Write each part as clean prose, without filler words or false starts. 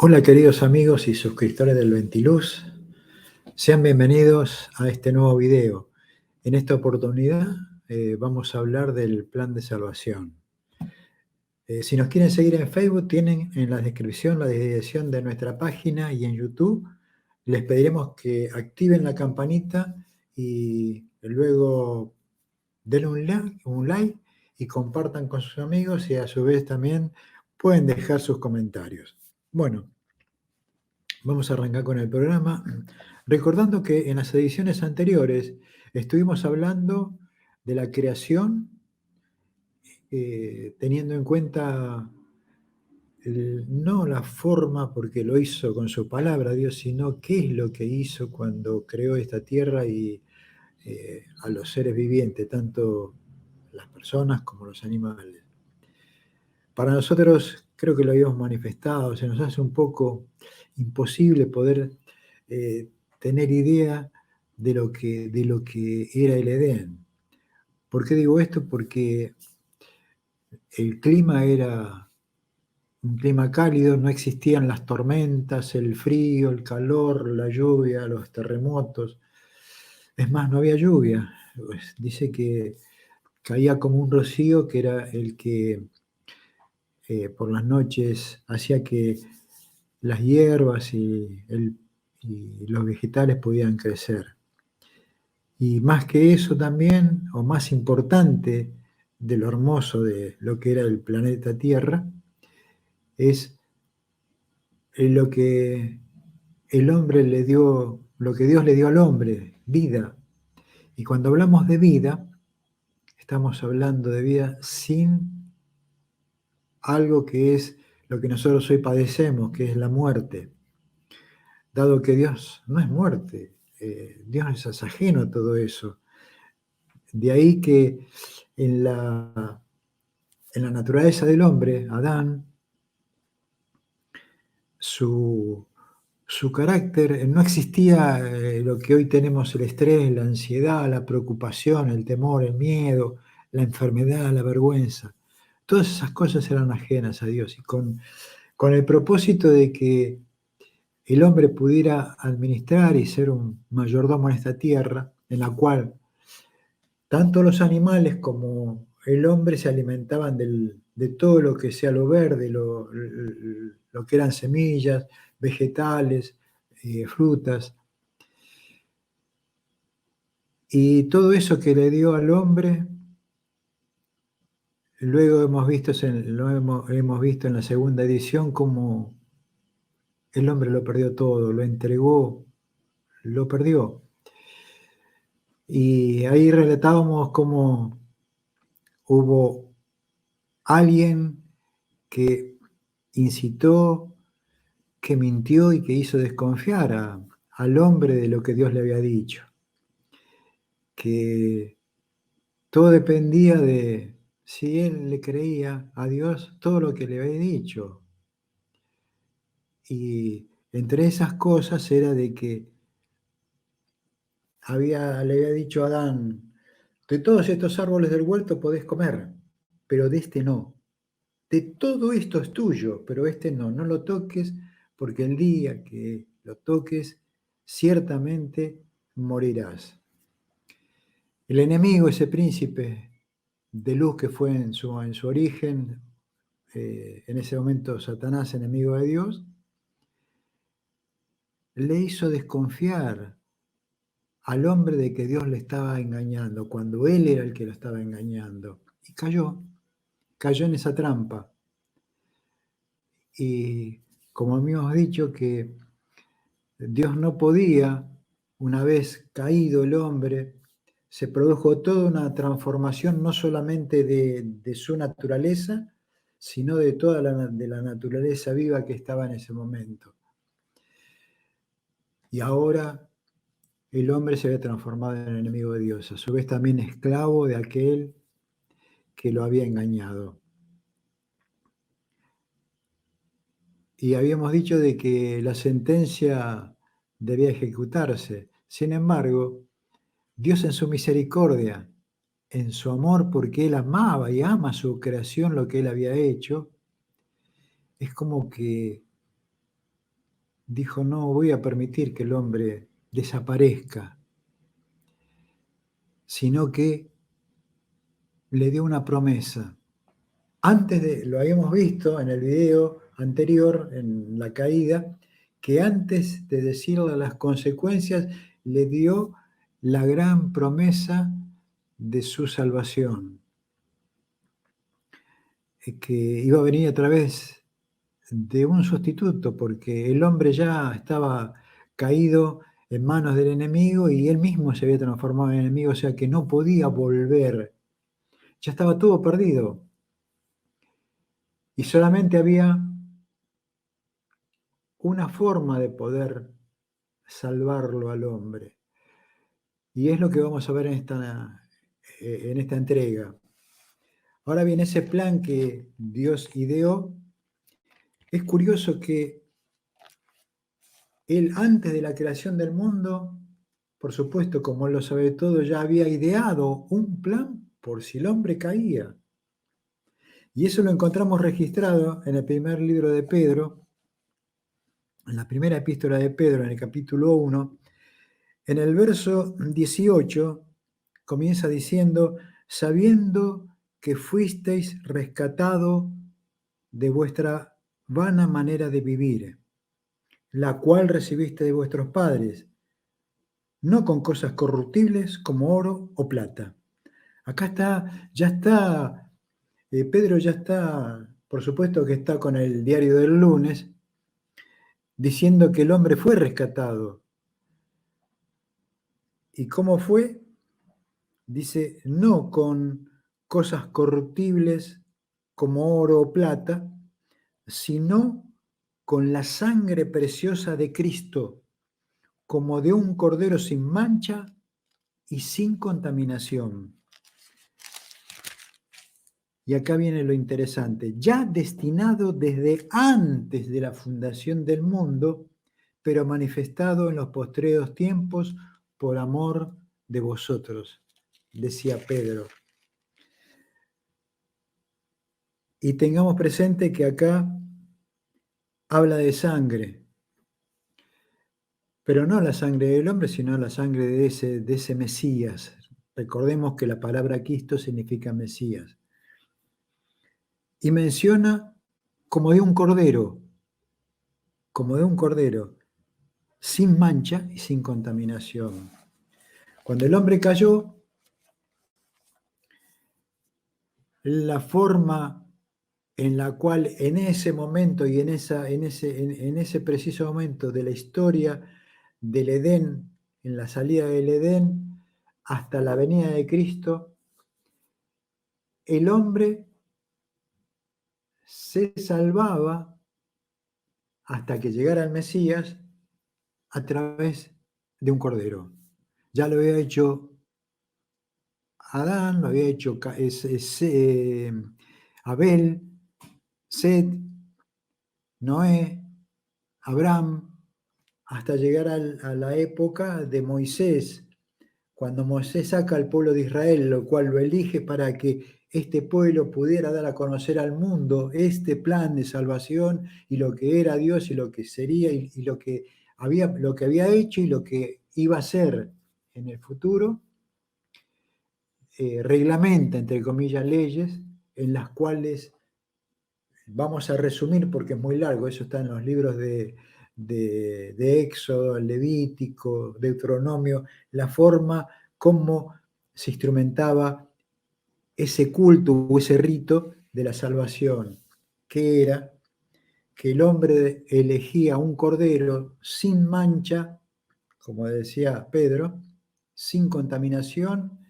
Hola queridos amigos y suscriptores del Ventiluz, sean bienvenidos a este nuevo video. En esta oportunidad vamos a hablar del plan de salvación. Si nos quieren seguir en Facebook, tienen en la descripción la dirección de nuestra página y en YouTube les pediremos que activen la campanita y luego denle un like y compartan con sus amigos y a su vez también pueden dejar sus comentarios. Bueno. Vamos a arrancar con el programa, recordando que en las ediciones anteriores estuvimos hablando de la creación, teniendo en cuenta no la forma, porque lo hizo con su palabra Dios, sino qué es lo que hizo cuando creó esta tierra y a los seres vivientes, tanto las personas como los animales. Para nosotros, creo que lo habíamos manifestado, se nos hace un poco imposible poder tener idea de lo que era el Edén. ¿Por qué digo esto? Porque el clima era un clima cálido, no existían las tormentas, el frío, el calor, la lluvia, los terremotos. Es más, no había lluvia. Pues, dice que caía como un rocío que era el que por las noches hacía que las hierbas y los vegetales podían crecer. Y más que eso también, o más importante de lo hermoso de lo que era el planeta Tierra, es lo que el hombre le dio, lo que Dios le dio al hombre, vida. Y cuando hablamos de vida, estamos hablando de vida sin algo que es lo que nosotros hoy padecemos, que es la muerte. Dado que Dios no es muerte, Dios es ajeno a todo eso. De ahí que en en la naturaleza del hombre, Adán, su, su carácter, no existía lo que hoy tenemos, el estrés, la ansiedad, la preocupación, el temor, el miedo, la enfermedad, la vergüenza. Todas esas cosas eran ajenas a Dios y con el propósito de que el hombre pudiera administrar y ser un mayordomo en esta tierra, en la cual tanto los animales como el hombre se alimentaban de todo lo que sea lo verde, lo que eran semillas, vegetales, frutas. Y todo eso que le dio al hombre, luego hemos visto en la segunda edición cómo el hombre lo perdió todo, lo entregó, lo perdió. Y ahí relatábamos cómo hubo alguien que incitó, que mintió y que hizo desconfiar al hombre de lo que Dios le había dicho, que todo dependía de si él le creía a Dios todo lo que le había dicho. Y entre esas cosas era de que le había dicho a Adán, de todos estos árboles del huerto podés comer, pero de este no. De todo esto es tuyo, pero este no, no lo toques, porque el día que lo toques, ciertamente morirás. El enemigo, ese príncipe de luz que fue en su origen, en ese momento Satanás, enemigo de Dios, le hizo desconfiar al hombre de que Dios le estaba engañando, cuando él era el que lo estaba engañando. Y cayó en esa trampa. Y como habíamos dicho que Dios no podía, una vez caído el hombre, se produjo toda una transformación no solamente de su naturaleza, sino de toda de la naturaleza viva que estaba en ese momento. Y ahora el hombre se ve transformado en el enemigo de Dios, a su vez también esclavo de aquel que lo había engañado. Y habíamos dicho de que la sentencia debía ejecutarse. Sin embargo, Dios en su misericordia, en su amor, porque Él amaba y ama su creación, lo que Él había hecho, es como que dijo, no voy a permitir que el hombre desaparezca, sino que le dio una promesa. Lo habíamos visto en el video anterior, en la caída, que antes de decirle las consecuencias, le dio la gran promesa de su salvación, que iba a venir a través de un sustituto, porque el hombre ya estaba caído en manos del enemigo y él mismo se había transformado en enemigo, o sea que no podía volver, ya estaba todo perdido y solamente había una forma de poder salvarlo al hombre. Y es lo que vamos a ver en esta entrega. Ahora bien, ese plan que Dios ideó, es curioso que Él antes de la creación del mundo, por supuesto, como Él lo sabe todo, ya había ideado un plan por si el hombre caía. Y eso lo encontramos registrado en el primer libro de Pedro, en la primera epístola de Pedro, en el capítulo 1, en el verso 18, comienza diciendo, sabiendo que fuisteis rescatado de vuestra vana manera de vivir, la cual recibiste de vuestros padres, no con cosas corruptibles como oro o plata. Acá está, ya está, Pedro ya está, por supuesto que está con el diario del lunes, diciendo que el hombre fue rescatado. ¿Y cómo fue? Dice, no con cosas corruptibles como oro o plata, sino con la sangre preciosa de Cristo, como de un cordero sin mancha y sin contaminación. Y acá viene lo interesante, ya destinado desde antes de la fundación del mundo, pero manifestado en los postreros tiempos por amor de vosotros, decía Pedro. Y tengamos presente que acá habla de sangre, pero no la sangre del hombre, sino la sangre de ese Mesías. Recordemos que la palabra Cristo significa Mesías. Y menciona como como de un cordero, sin mancha y sin contaminación. Cuando el hombre cayó, la forma en la cual en ese momento y en ese preciso momento de la historia del Edén, en la salida del Edén, hasta la venida de Cristo, el hombre se salvaba hasta que llegara el Mesías a través de un cordero. Ya lo había hecho Adán, lo había hecho Abel, Set, Noé, Abraham, hasta llegar a la época de Moisés, cuando Moisés saca al pueblo de Israel, lo cual lo elige para que este pueblo pudiera dar a conocer al mundo este plan de salvación y lo que era Dios y lo que sería y lo que había hecho y lo que iba a ser en el futuro, reglamenta, entre comillas, leyes en las cuales vamos a resumir porque es muy largo, eso está en los libros de Éxodo, Levítico, Deuteronomio, la forma como se instrumentaba ese culto o ese rito de la salvación, que era que el hombre elegía un cordero sin mancha, como decía Pedro, sin contaminación,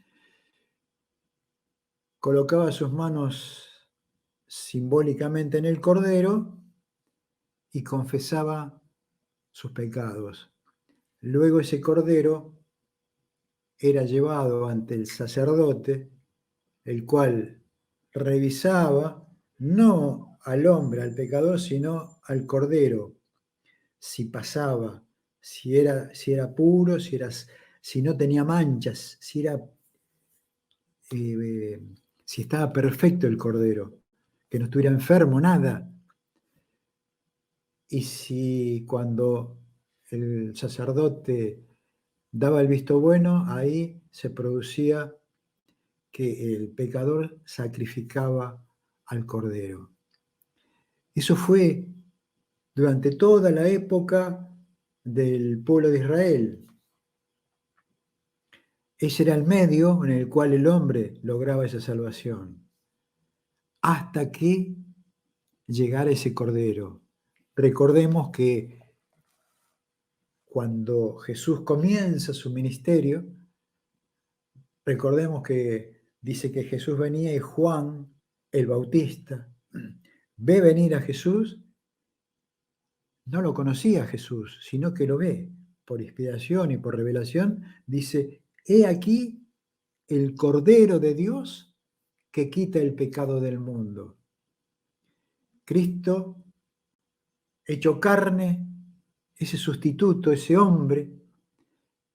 colocaba sus manos simbólicamente en el cordero y confesaba sus pecados. Luego ese cordero era llevado ante el sacerdote, el cual revisaba no al hombre, al pecador, sino al cordero, si pasaba, si era puro, si no tenía manchas, eh, si estaba perfecto el cordero, que no estuviera enfermo, nada. y si cuando el sacerdote daba el visto bueno, ahí se producía que el pecador sacrificaba al cordero. Eso fue durante toda la época del pueblo de Israel. Ese era el medio en el cual el hombre lograba esa salvación, hasta que llegara ese cordero. Recordemos que cuando Jesús comienza su ministerio, recordemos que dice que Jesús venía y Juan, el Bautista, ve venir a Jesús, no lo conocía a Jesús, sino que lo ve por inspiración y por revelación, dice, he aquí el Cordero de Dios que quita el pecado del mundo. Cristo, hecho carne, ese sustituto, ese hombre,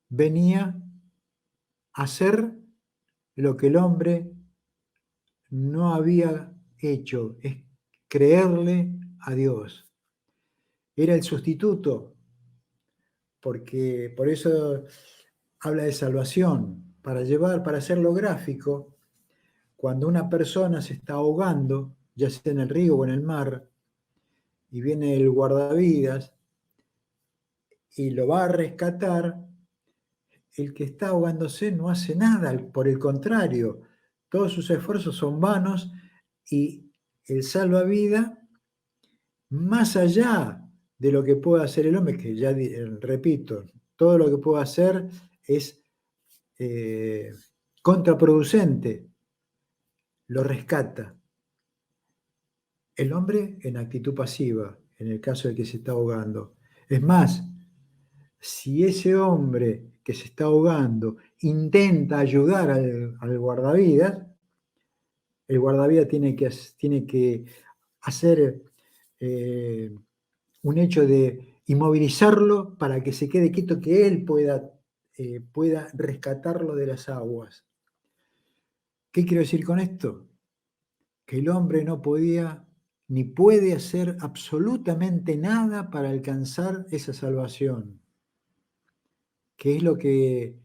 venía a hacer lo que el hombre no había hecho, es creerle a Dios. Era el sustituto, porque por eso habla de salvación, para hacerlo gráfico, cuando una persona se está ahogando, ya sea en el río o en el mar, y viene el guardavidas y lo va a rescatar, el que está ahogándose no hace nada, por el contrario, todos sus esfuerzos son vanos y el salvavidas, más allá de lo que pueda hacer el hombre, que ya repito, todo lo que pueda hacer es contraproducente, lo rescata. El hombre en actitud pasiva, en el caso de que se está ahogando. Es más, si ese hombre que se está ahogando intenta ayudar al guardavidas, el guardavidas tiene que hacer un hecho de inmovilizarlo para que se quede quieto, que él pueda rescatarlo de las aguas. ¿Qué quiero decir con esto? Que el hombre no podía ni puede hacer absolutamente nada para alcanzar esa salvación. ¿Qué es lo que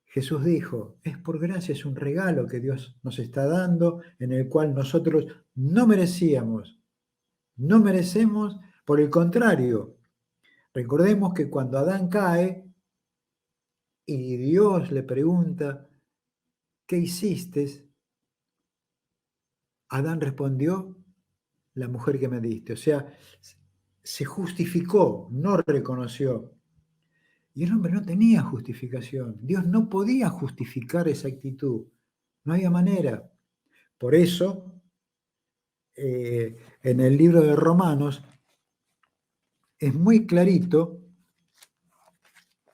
Jesús dijo? Es por gracia, es un regalo que Dios nos está dando, en el cual nosotros no merecíamos. No merecemos, por el contrario. Recordemos que cuando Adán cae y Dios le pregunta, ¿qué hiciste? Adán respondió, la mujer que me diste. O sea, se justificó, no reconoció. Y el hombre no tenía justificación. Dios no podía justificar esa actitud. No había manera. Por eso, en el libro de Romanos, es muy clarito,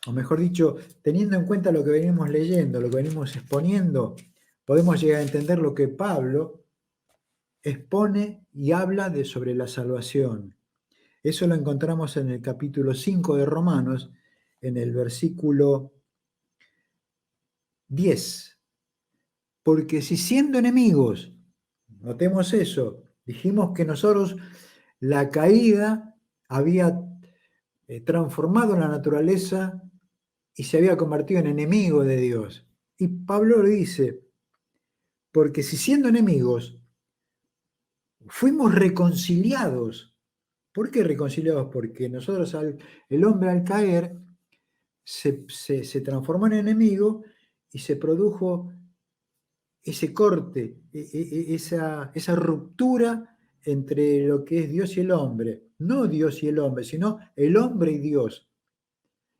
o mejor dicho, teniendo en cuenta lo que venimos leyendo, lo que venimos exponiendo, podemos llegar a entender lo que Pablo expone y habla sobre la salvación. Eso lo encontramos en el capítulo 5 de Romanos, en el versículo 10. Porque si siendo enemigos, notemos eso, dijimos que nosotros la caída había transformado la naturaleza y se había convertido en enemigo de Dios. Y Pablo dice, porque si siendo enemigos fuimos reconciliados. ¿Por qué reconciliados? Porque nosotros, el hombre al caer, se transformó en enemigo y se produjo ese corte, esa ruptura entre lo que es Dios y el hombre. No Dios y el hombre, sino el hombre y Dios.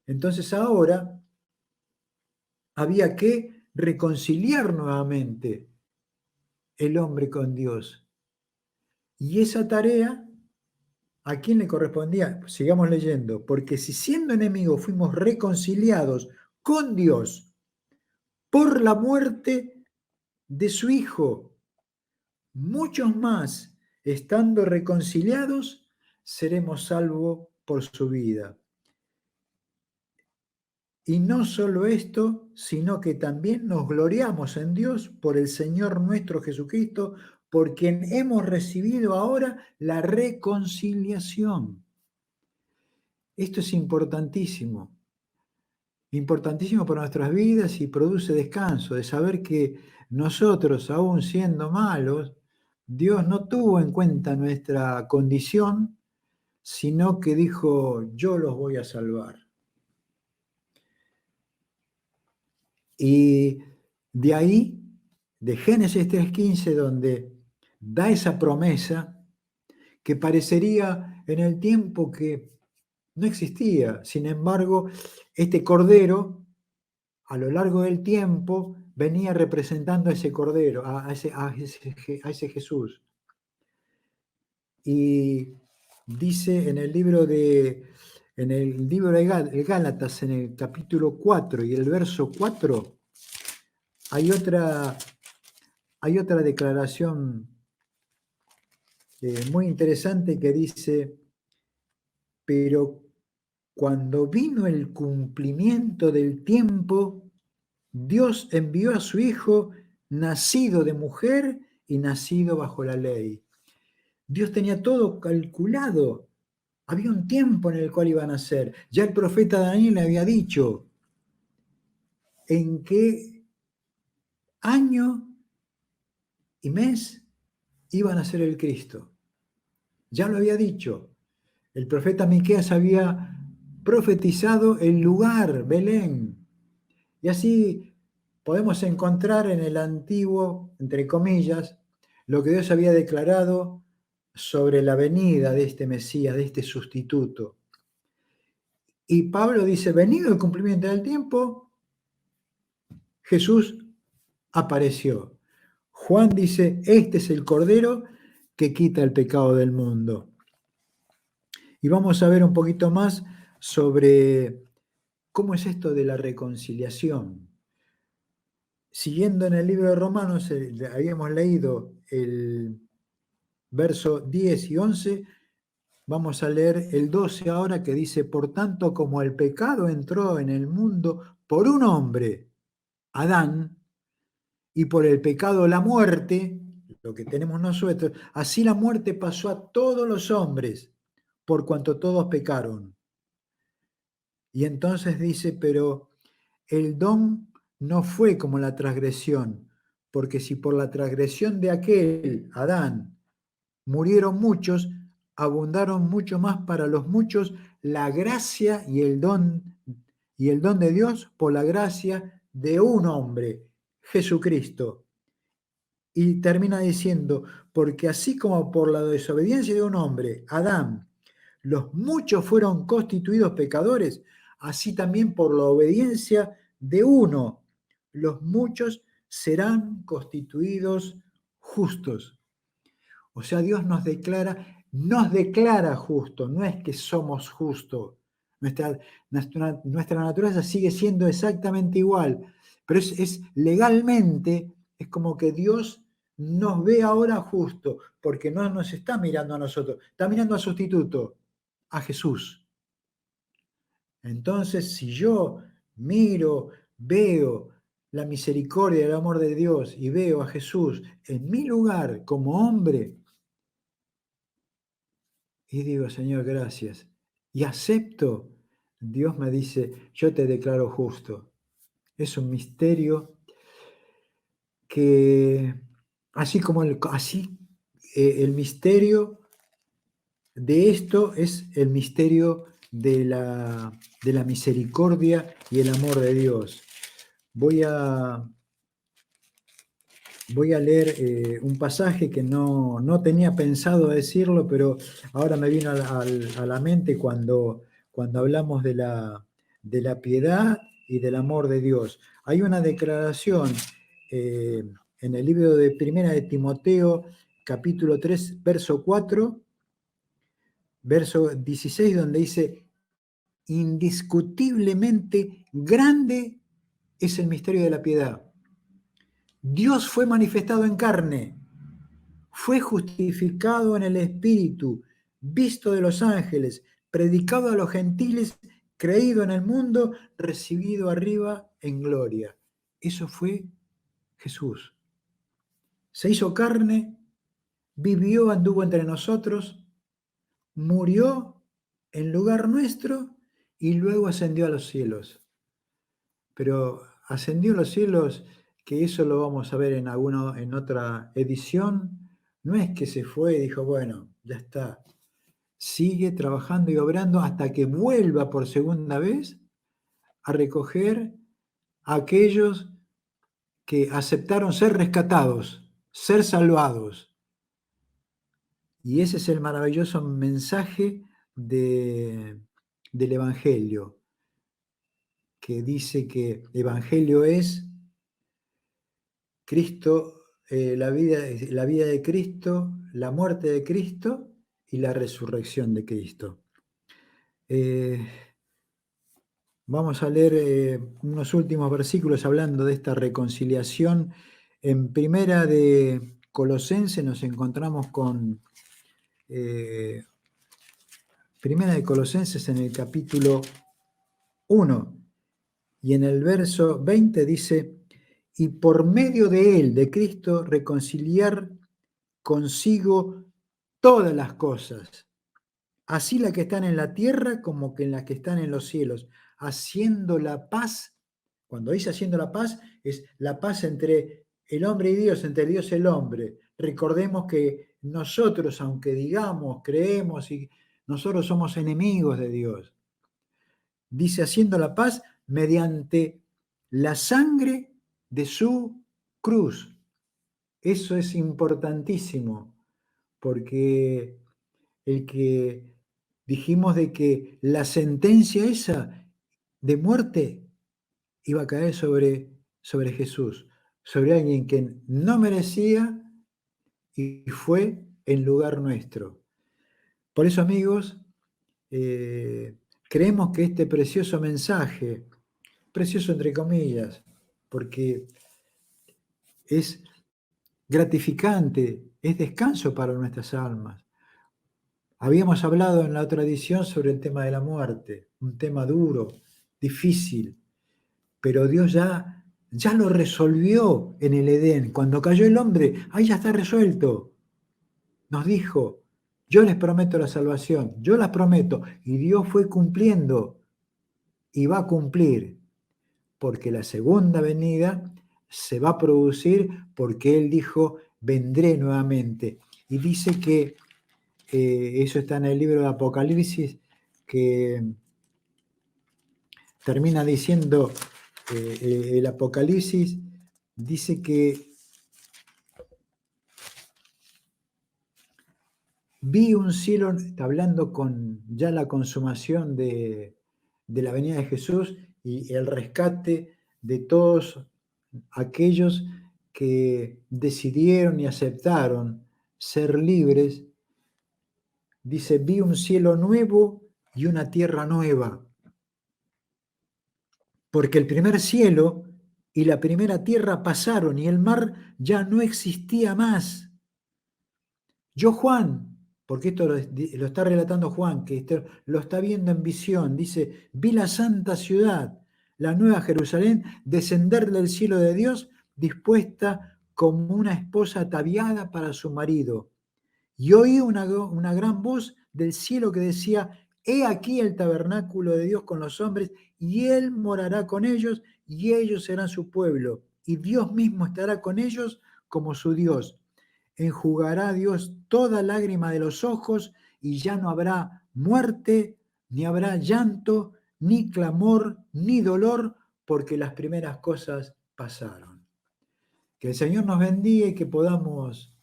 Entonces ahora había que reconciliar nuevamente el hombre con Dios. Y esa tarea, ¿a quién le correspondía? Pues sigamos leyendo. Porque si siendo enemigos fuimos reconciliados con Dios por la muerte de su Hijo, muchos más, estando reconciliados, seremos salvos por su vida. Y no solo esto, sino que también nos gloriamos en Dios por el Señor nuestro Jesucristo, por quien hemos recibido ahora la reconciliación. Esto es importantísimo para nuestras vidas y produce descanso, de saber que nosotros, aún siendo malos, Dios no tuvo en cuenta nuestra condición, sino que dijo, yo los voy a salvar. Y de ahí, de Génesis 3:15, donde da esa promesa que parecería en el tiempo que no existía. Sin embargo, este cordero, a lo largo del tiempo, venía representando a ese cordero, a ese Jesús. Y dice en el libro de Gálatas, en el capítulo 4 y el verso 4, hay otra declaración muy interesante que dice, pero cuando vino el cumplimiento del tiempo, Dios envió a su Hijo, nacido de mujer y nacido bajo la ley. Dios tenía todo calculado. Había un tiempo en el cual iban a nacer. Ya el profeta Daniel le había dicho en qué año y mes iba a nacer el Cristo. Ya lo había dicho. El profeta Miqueas había profetizado el lugar, Belén. Y así podemos encontrar en el antiguo, entre comillas, lo que Dios había declarado sobre la venida de este Mesías, de este sustituto. Y Pablo dice, venido el cumplimiento del tiempo, Jesús apareció. Juan dice, este es el Cordero que quita el pecado del mundo. Y vamos a ver un poquito más sobre cómo es esto de la reconciliación. Siguiendo en el libro de Romanos, habíamos leído el verso 10 y 11, vamos a leer el 12 ahora que dice, por tanto, como el pecado entró en el mundo por un hombre, Adán, y por el pecado la muerte, lo que tenemos nosotros, así la muerte pasó a todos los hombres, por cuanto todos pecaron. Y entonces dice, pero el don no fue como la transgresión, porque si por la transgresión de aquel, Adán, murieron muchos, abundaron mucho más para los muchos la gracia y el don de Dios por la gracia de un hombre, Jesucristo. Y termina diciendo, porque así como por la desobediencia de un hombre, Adán, los muchos fueron constituidos pecadores, así también por la obediencia de uno, los muchos serán constituidos justos. O sea, Dios nos declara justos, no es que somos justos. Nuestra naturaleza sigue siendo exactamente igual, pero es legalmente, es como que Dios nos ve ahora justo, porque no nos está mirando a nosotros, está mirando al sustituto, a Jesús. Entonces, si yo miro, veo la misericordia y el amor de Dios y veo a Jesús en mi lugar como hombre, y digo, Señor, gracias. Y acepto. Dios me dice, yo te declaro justo. Es un misterio que, el misterio de esto es el misterio de la misericordia y el amor de Dios. Voy a, Voy a leer un pasaje que no tenía pensado decirlo, pero ahora me vino a la mente cuando hablamos de la piedad y del amor de Dios. Hay una declaración eh, en el libro de Primera de Timoteo, capítulo 3, verso 16, donde dice, indiscutiblemente grande es el misterio de la piedad. Dios fue manifestado en carne, fue justificado en el Espíritu, visto de los ángeles, predicado a los gentiles, creído en el mundo, recibido arriba en gloria. Eso fue Jesús. Se hizo carne, vivió, anduvo entre nosotros, murió en lugar nuestro y luego ascendió a los cielos. Pero ascendió a los cielos, que eso lo vamos a ver en otra edición, no es que se fue y dijo, bueno, ya está. Sigue trabajando y obrando hasta que vuelva por segunda vez a recoger a aquellos que aceptaron ser rescatados, ser salvados. Y ese es el maravilloso mensaje del Evangelio, que dice que Evangelio es Cristo, la vida de Cristo, la muerte de Cristo y la resurrección de Cristo. Eh, Vamos a leer unos últimos versículos hablando de esta reconciliación. En Primera de Colosenses nos encontramos con Primera de Colosenses en el capítulo 1 y en el verso 20 dice, y por medio de él, de Cristo, reconciliar consigo todas las cosas, así las que están en la tierra como que en las que están en los cielos, haciendo la paz. Cuando dice haciendo la paz, es la paz entre el hombre y Dios, entre Dios y el hombre. Recordemos que nosotros, aunque digamos, creemos, y nosotros somos enemigos de Dios. Dice haciendo la paz mediante la sangre de su cruz. Eso es importantísimo, porque el que dijimos de que la sentencia esa de muerte iba a caer sobre Jesús, sobre alguien que no merecía y fue en lugar nuestro. Por eso, amigos, creemos que este precioso mensaje, precioso entre comillas, porque es gratificante, es descanso para nuestras almas. Habíamos hablado en la otra edición sobre el tema de la muerte, un tema duro, difícil, pero Dios ya lo resolvió en el Edén. Cuando cayó el hombre, ahí ya está resuelto. Nos dijo, yo les prometo la salvación, yo las prometo. Y Dios fue cumpliendo y va a cumplir, porque la segunda venida se va a producir porque Él dijo, vendré nuevamente. Y dice que eso está en el libro de Apocalipsis, que termina diciendo, el Apocalipsis dice que vi un cielo, está hablando con ya la consumación de la venida de Jesús y el rescate de todos aquellos que decidieron y aceptaron ser libres. Dice, vi un cielo nuevo y una tierra nueva, porque el primer cielo y la primera tierra pasaron y el mar ya no existía más. Yo, Juan, porque esto lo está relatando Juan, que lo está viendo en visión, dice, vi la santa ciudad, la nueva Jerusalén, descender del cielo de Dios, dispuesta como una esposa ataviada para su marido. Y oí una gran voz del cielo que decía, he aquí el tabernáculo de Dios con los hombres, y Él morará con ellos, y ellos serán su pueblo, y Dios mismo estará con ellos como su Dios. Enjugará Dios toda lágrima de los ojos, y ya no habrá muerte, ni habrá llanto, ni clamor, ni dolor, porque las primeras cosas pasaron. Que el Señor nos bendiga y que podamos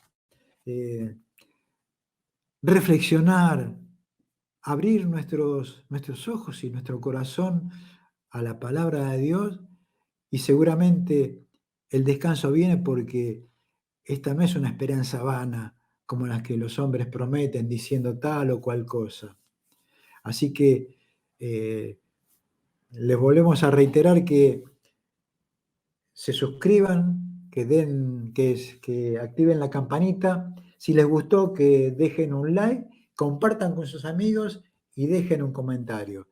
reflexionar, abrir nuestros ojos y nuestro corazón a la palabra de Dios, y seguramente el descanso viene porque esta no es una esperanza vana como las que los hombres prometen diciendo tal o cual cosa. Así que les volvemos a reiterar que se suscriban, que activen la campanita. Si les gustó, que dejen un like, compartan con sus amigos y dejen un comentario.